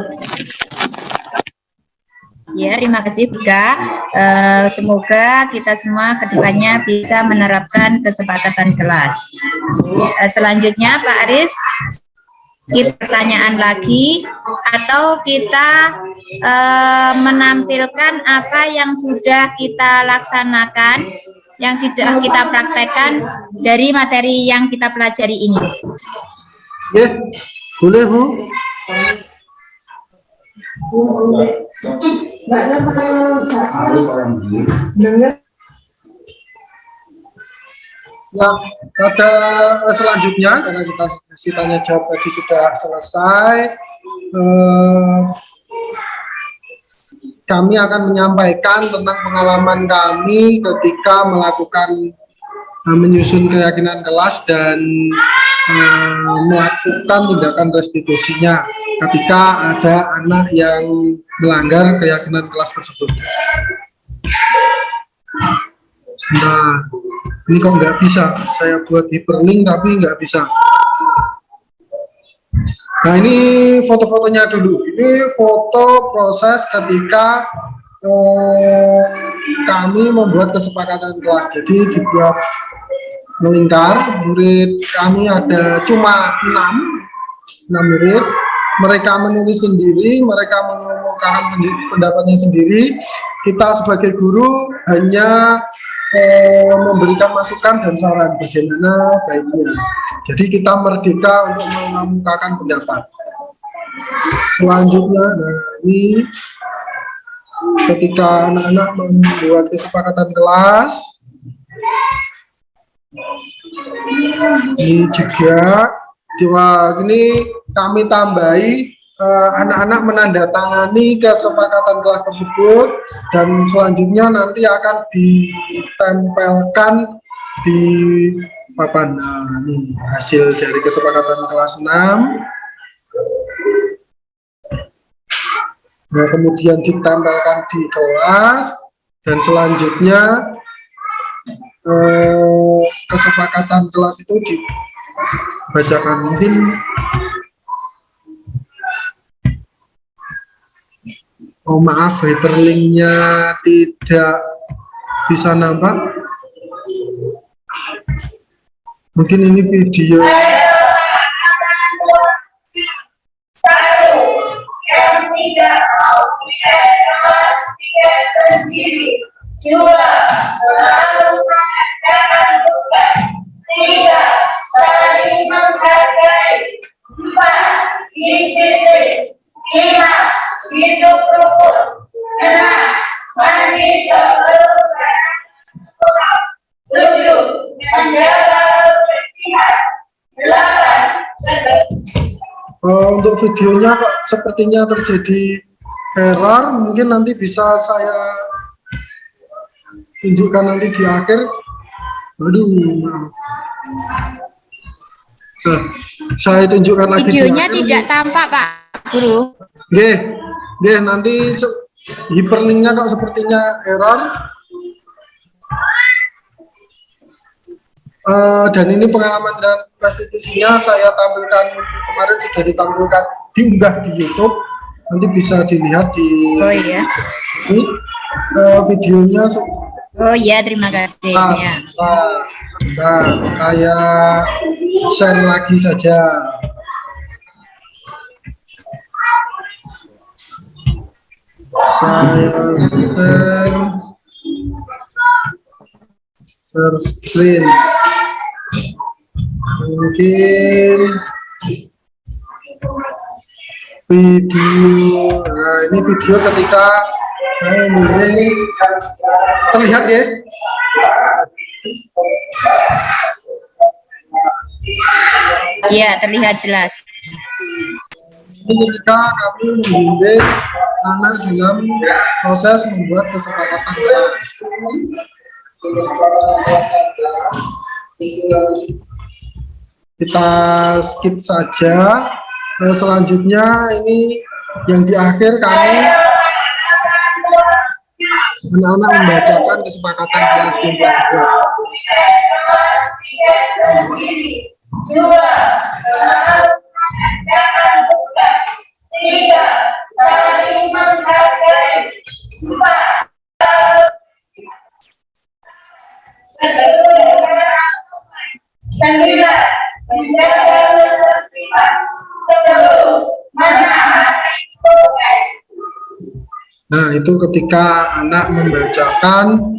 S1: Ya, terima kasih Bika. Semoga kita semua kedepannya bisa menerapkan kesepakatan kelas. Selanjutnya Pak Aris, kita pertanyaan lagi atau kita menampilkan apa yang sudah kita laksanakan, yang sudah kita praktekkan dari materi yang kita pelajari ini.
S2: Ya, boleh Bu. Ya, pada selanjutnya, karena kita tanya jawab tadi sudah selesai, kami akan menyampaikan tentang pengalaman kami ketika melakukan menyusun keyakinan kelas dan melakukan tindakan restitusinya ketika ada anak yang melanggar keyakinan kelas tersebut. Nah, ini kok nggak bisa, saya buat hyperlink tapi nggak bisa. Nah, ini foto-fotonya dulu. Ini foto proses ketika kami membuat kesepakatan kelas. Jadi dibuat melingkar, murid kami ada cuma 6 murid. Mereka menulis sendiri, mereka mengumumkan pendapatnya sendiri. Kita sebagai guru hanya memberikan masukan dan saran bagaimana baiknya. Jadi kita merdeka untuk mengemukakan pendapat. Selanjutnya, nah ini ketika anak-anak membuat kesepakatan kelas, ini juga ini kami tambahi anak-anak menandatangani kesepakatan kelas tersebut, dan selanjutnya nanti akan ditempelkan di papan. Ini hasil dari kesepakatan kelas 6. Nah, kemudian ditempelkan di kelas, dan selanjutnya kesepakatan kelas itu dibacakan. Mungkin maaf, hyperlinknya tidak bisa nampak. Mungkin ini video. Untuk videonya kok sepertinya terjadi error, mungkin nanti bisa saya tunjukkan nanti di akhir. Aduh, nah, saya tunjukkan lagi
S1: videonya tidak tampak Pak Guru.
S2: Oke, nanti hyperlinknya kok sepertinya error. Dan ini pengalaman dan restitusinya saya tampilkan kemarin, sudah ditampilkan, diunggah di YouTube, nanti bisa dilihat di
S1: Oh iya.
S2: ini videonya.
S1: Oh iya, terima kasih. Ya.
S2: Sebentar, saya share lagi saja. Saya share screen. Mungkin video. Nah, ini video ketika mulai terlihat ya.
S1: Iya, terlihat jelas.
S2: Ini ketika kami membimbing anak dalam proses membuat kesepakatan kelas. Kita skip saja. Selanjutnya ini yang di akhir kami anak-anak membacakan kesepakatan kelas yang telah dibuat. Nah, itu ketika anak membacakan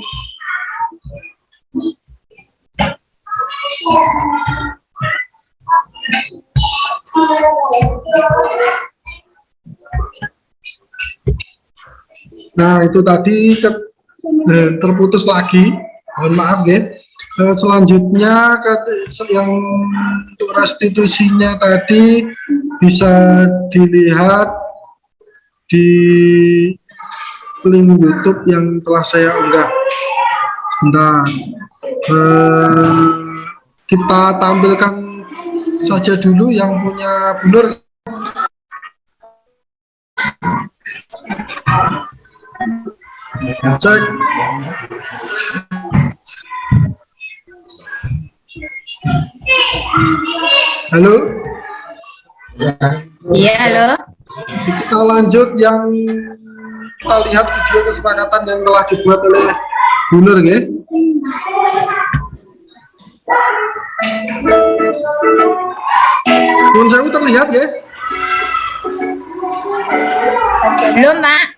S2: nah, itu tadi terputus lagi, mohon maaf ya. Selanjutnya yang untuk restitusinya tadi bisa dilihat di link YouTube yang telah saya unggah. Nah, kita tampilkan saja dulu yang punya Bu Nur. Cek. Halo.
S1: Iya, halo.
S2: Kita lanjut yang kita lihat video kesepakatan yang telah dibuat oleh Bu Nur, ya. Nun sewu terlihat ya?
S1: Belum, Pak.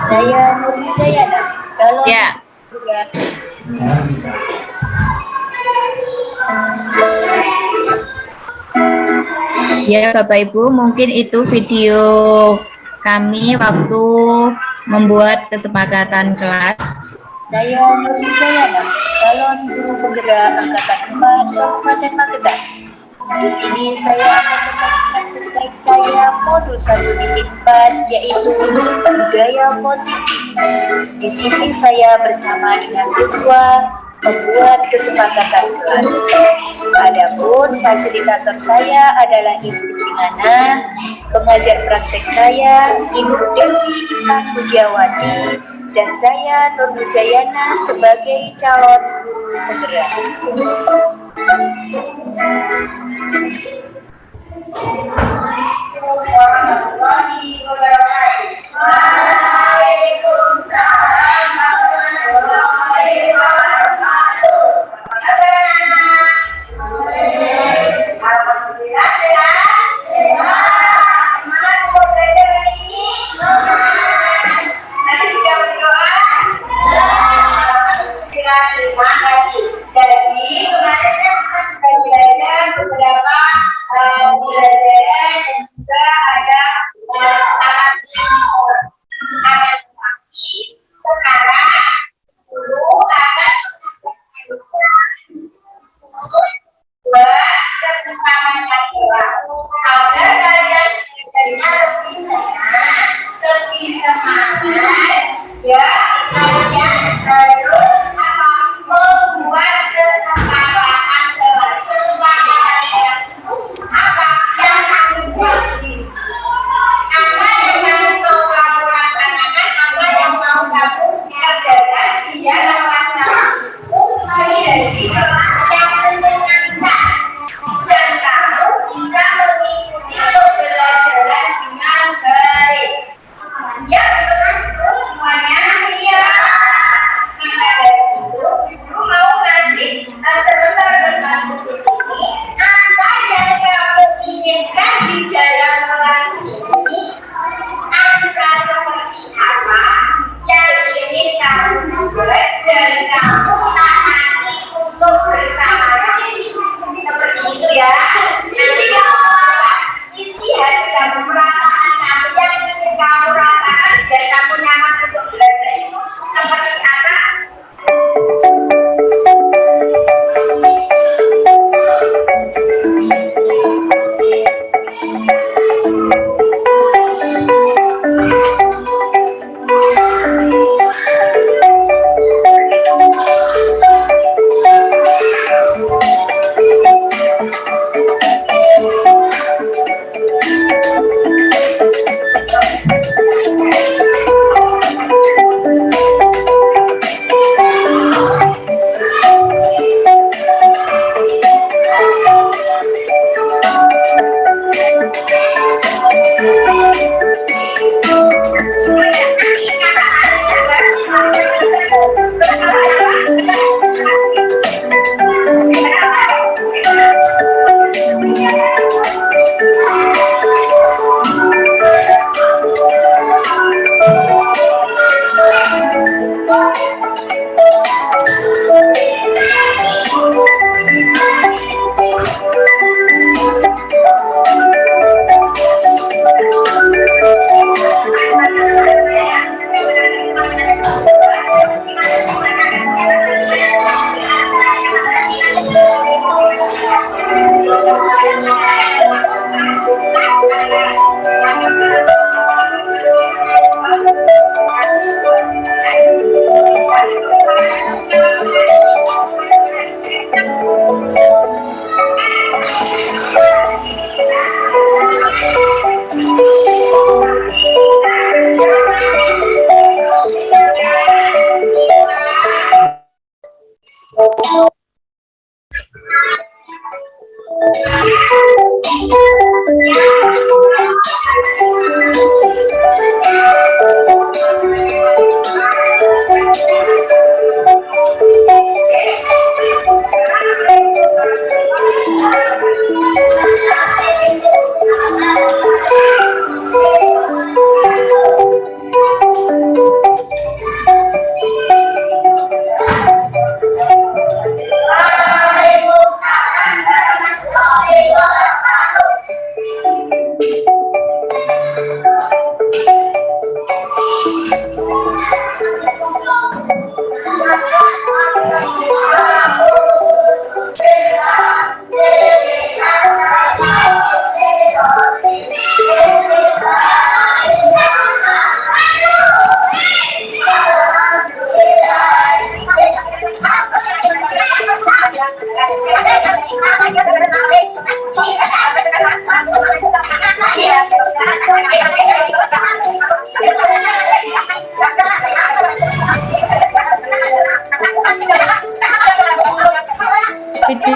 S6: Saya Nurul Sayana, calon
S1: Ya. Ya, Bapak Ibu, mungkin itu video kami waktu membuat kesepakatan kelas.
S6: Saya Nurul Sayana, calon guru penggerak angkatan 4 Kabupaten Magetan. Di sini saya akan membagikan terbaik saya modul 1.4, yaitu budaya positif. Di sini saya bersama dengan siswa membuat kesepakatan kelas. Adapun fasilitator saya adalah Ibu Istingana, pengajar praktek saya Ibu Dewi Intan Pujiawati, dan saya Nur Muzayana sebagai calon guru penggerak. Warahmatullahi wabarakatuh. Waalaikumsalam warahmatullahi wabarakatuh. Alhamdulillah sehat. Semangat untuk belajar hari ini. Nanti sudah berdoa. Alhamdulillah, terima kasih. Jadi kemarin sudah belajar beberapa pelajaran dan juga ada sekarang dulu akan buat kesempatan kelas agar kalian belajarnya lebih semangat ya. Kalian harus membuat kesempatan kelas. Kesempatan kelas itu apa yang kamu buat sendiri, apa yang mau kamu laksanakan, apa yang mau kamu kerjakan di dalam masa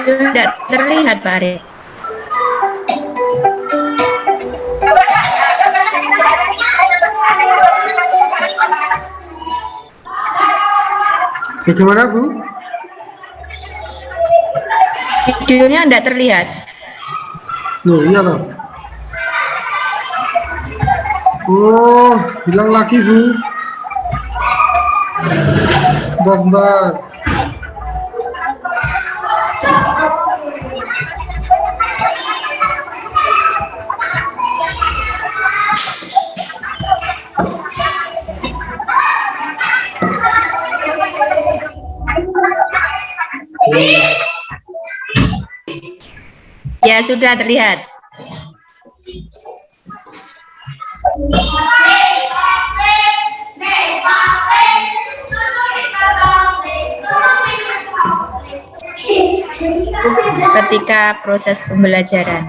S1: tidak terlihat, Pak Arief.
S2: Bagaimana, Bu?
S1: Videonya tidak terlihat.
S2: Loh, iya loh. Oh, bilang lagi, Bu. Bentar.
S1: Ya, sudah terlihat. Ketika proses pembelajaran.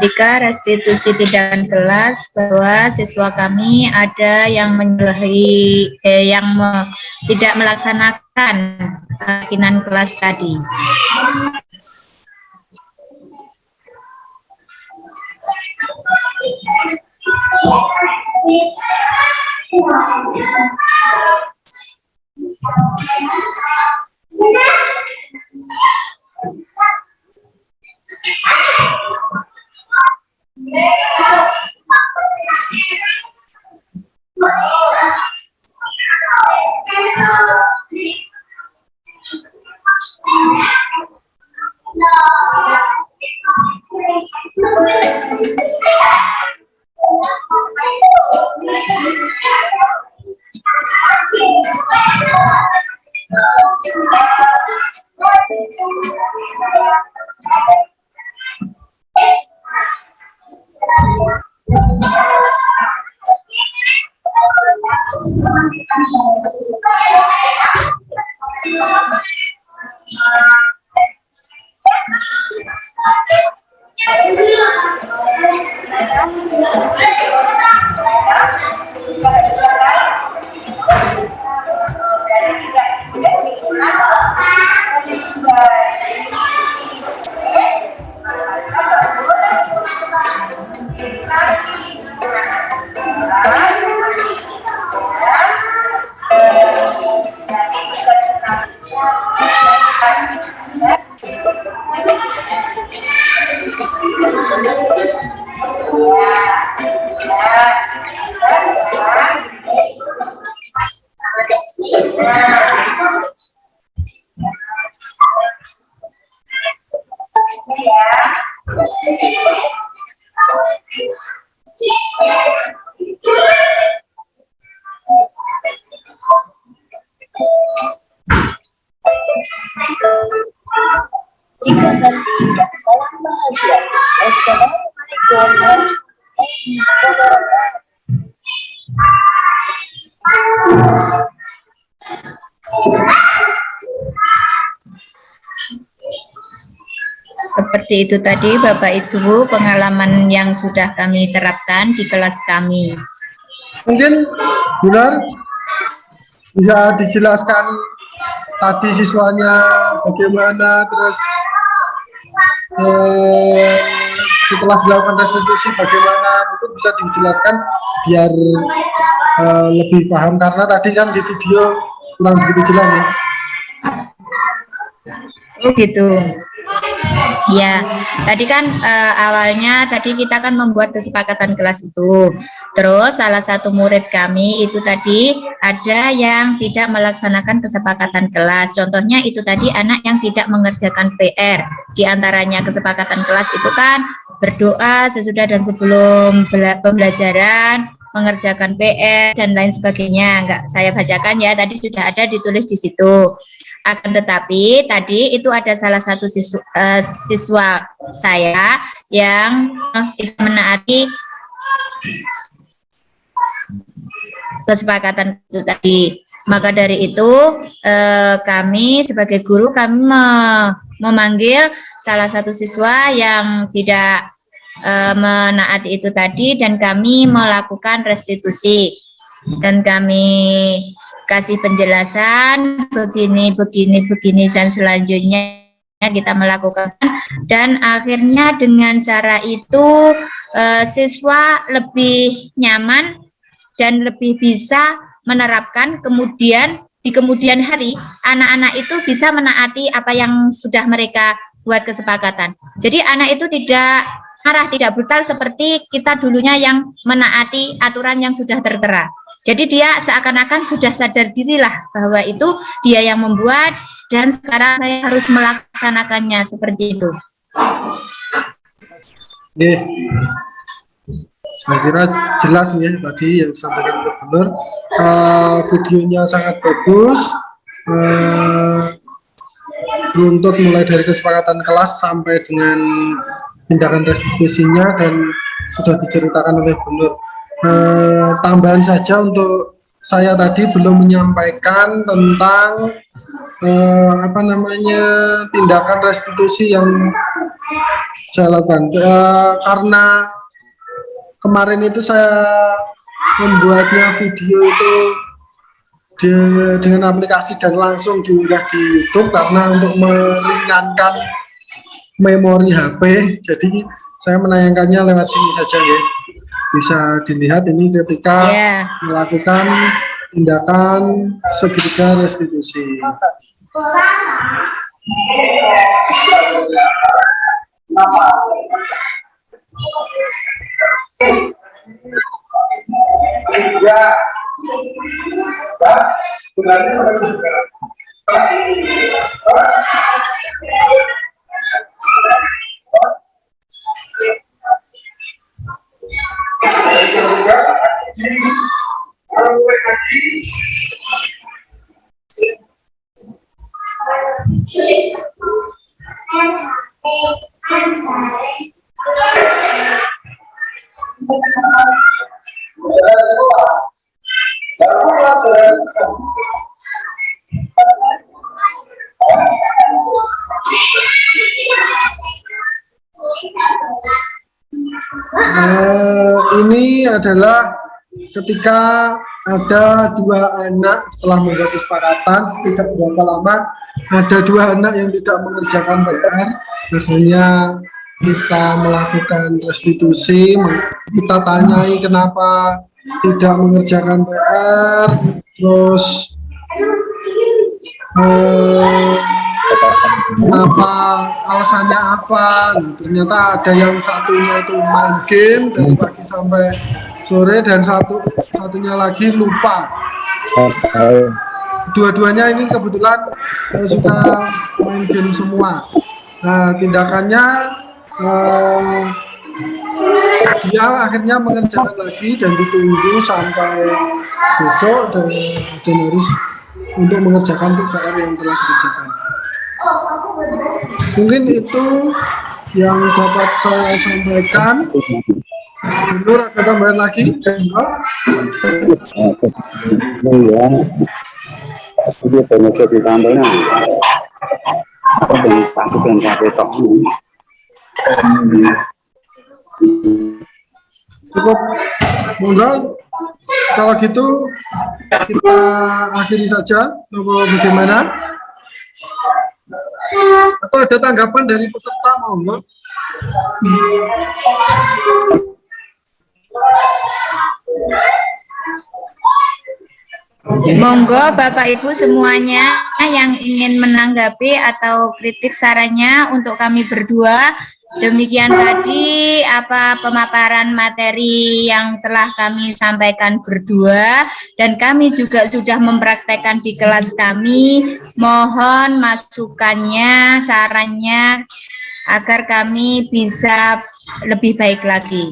S1: Ketika restitusi tindakan kelas bahwa siswa kami ada yang menyalahi tidak melaksanakan keyakinan kelas tadi.
S6: Terima kasih dan salam bahagia. Assalamualaikum warahmatullahi wabarakatuh.
S1: Seperti itu tadi Bapak Ibu pengalaman yang sudah kami terapkan di kelas kami.
S2: Mungkin benar bisa dijelaskan tadi siswanya bagaimana, terus setelah dilakukan restitusi bagaimana, mungkin bisa dijelaskan biar lebih paham, karena tadi kan di video kurang begitu jelas ya.
S1: Oh gitu. Ya, tadi kan awalnya tadi kita kan membuat kesepakatan kelas itu. Terus salah satu murid kami itu tadi ada yang tidak melaksanakan kesepakatan kelas. Contohnya itu tadi anak yang tidak mengerjakan PR. Di antaranya kesepakatan kelas itu kan berdoa sesudah dan sebelum pembelajaran, mengerjakan PR dan lain sebagainya. Enggak saya bacakan ya, tadi sudah ada ditulis di situ. Akan tetapi tadi itu ada salah satu siswa saya yang tidak menaati kesepakatan itu tadi. Maka dari itu kami sebagai guru kami memanggil salah satu siswa yang tidak menaati itu tadi dan kami melakukan restitusi dan kami kasih penjelasan begini dan selanjutnya kita melakukan, dan akhirnya dengan cara itu siswa lebih nyaman dan lebih bisa menerapkan, kemudian di kemudian hari anak-anak itu bisa menaati apa yang sudah mereka buat kesepakatan. Jadi anak itu tidak marah, tidak brutal seperti kita dulunya yang menaati aturan yang sudah tertera. Jadi dia seakan-akan sudah sadar dirilah bahwa itu dia yang membuat dan sekarang saya harus melaksanakannya seperti itu.
S2: Saya kira jelas ya tadi yang disampaikan Gubernur. Videonya sangat bagus, runtut mulai dari kesepakatan kelas sampai dengan tindakan restitusinya dan sudah diceritakan oleh Gubernur. Tambahan saja untuk saya tadi belum menyampaikan tentang tindakan restitusi yang saya lakukan, karena kemarin itu saya membuatnya video itu dengan aplikasi dan langsung diunggah di YouTube karena untuk meringankan memori HP. Jadi saya menayangkannya lewat sini saja ya. Bisa dilihat ini ketika melakukan tindakan segitiga restitusi. Ini adalah ketika ada dua anak setelah membuat kesepakatan, tidak berapa lama ada dua anak yang tidak mengerjakan PR. Biasanya kita melakukan restitusi, kita tanyai kenapa tidak mengerjakan PR, terus kenapa, alasannya apa. Ternyata ada yang satunya itu main game dari pagi sampai sore dan satunya lagi lupa. Dua-duanya ini kebetulan suka main game semua. Nah, tindakannya dia akhirnya mengerjakan lagi dan ditunggu sampai besok dan harus untuk mengerjakan PR yang telah dikerjakan. Mungkin itu yang dapat saya sampaikan. Nur, ada tambahan lagi?
S7: Iya, itu banyak jadi tambahnya.
S2: Cukup, monggo. Kalau gitu kita akhiri saja. Bagaimana? Atau ada tanggapan dari peserta, monggo?
S1: Monggo Bapak Ibu semuanya yang ingin menanggapi atau kritik sarannya untuk kami berdua. Demikian tadi pemaparan materi yang telah kami sampaikan berdua, dan kami juga sudah mempraktekkan di kelas kami. Mohon masukannya, sarannya agar kami bisa lebih baik lagi.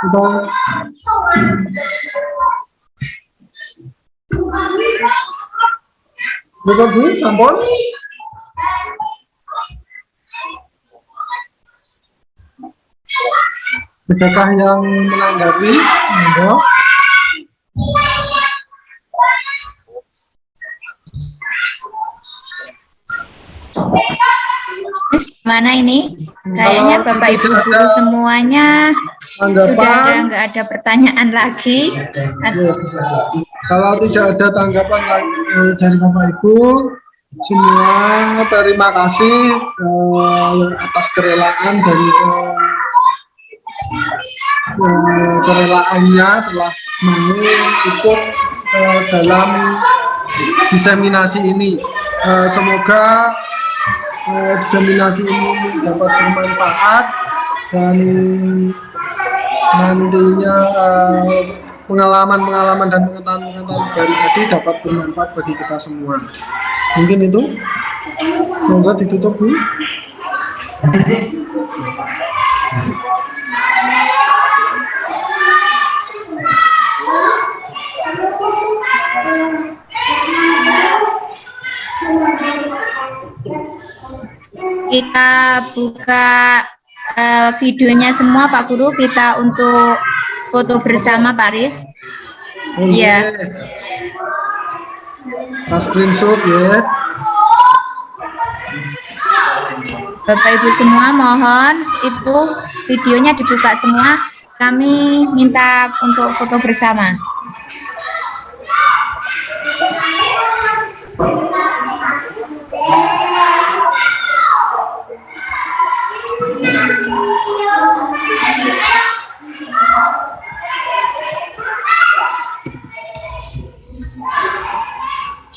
S2: Kita bukan Bu, sampun. Adakah yang menanggapi? Monggo.
S1: Mana ini? Kayaknya Bapak Ibu guru semuanya sudah nggak ada pertanyaan lagi.
S2: Kalau tidak ada tanggapan lagi dari Bapak Ibu, semua terima kasih atas kerelaan dan kerelaannya telah mau ikut dalam diseminasi ini. Semoga diseminasi ini dapat bermanfaat dan nantinya pengalaman-pengalaman dan pengetahuan-pengetahuan baru tadi dapat bermanfaat bagi kita semua. Mungkin itu. Semoga ditutup, Bu.
S1: Kita buka videonya semua Pak Guru, kita untuk foto bersama Pak Riz. Iya.
S2: Kita screenshot ya.
S1: Bapak Ibu semua mohon itu videonya dibuka semua. Kami minta untuk foto bersama.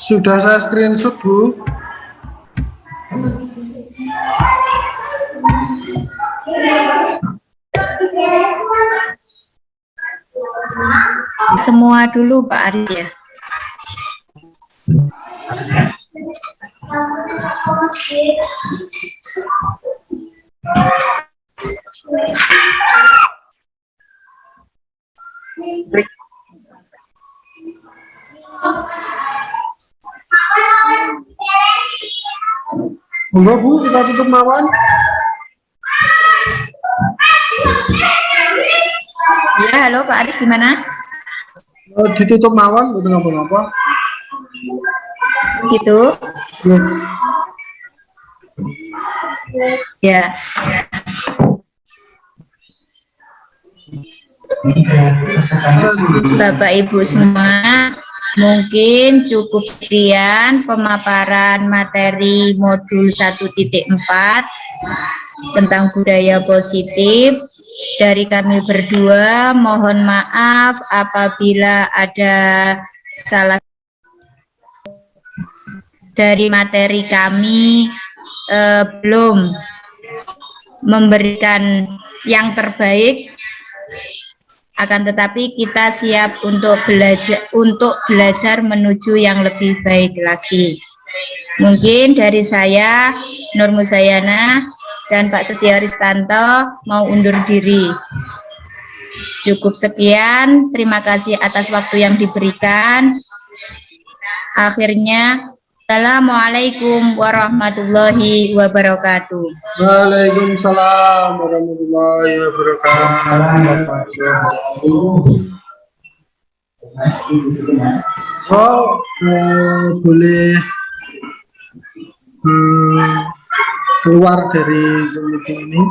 S2: Sudah saya screenshot, Bu.
S1: Semua dulu Pak Aris ya.
S2: Enggak, Bu, kita tutup mawon.
S1: Ya, halo Pak Aris gimana?
S2: Ditutup mawon, betul apa-apa.
S1: Gitu. Ya. Bapak Ibu semua, mungkin cukup sekian pemaparan materi modul 1.4 tentang budaya positif. Dari kami berdua, mohon maaf apabila ada salah dari materi kami belum memberikan yang terbaik. Akan tetapi kita siap untuk belajar menuju yang lebih baik lagi. Mungkin dari saya, Nur Musayana dan Pak Setia Ristanto mau undur diri. Cukup sekian, terima kasih atas waktu yang diberikan. Akhirnya, Assalamualaikum warahmatullahi wabarakatuh.
S2: Waalaikumsalam warahmatullahi wabarakatuh. Boleh keluar dari Zoom meeting ini.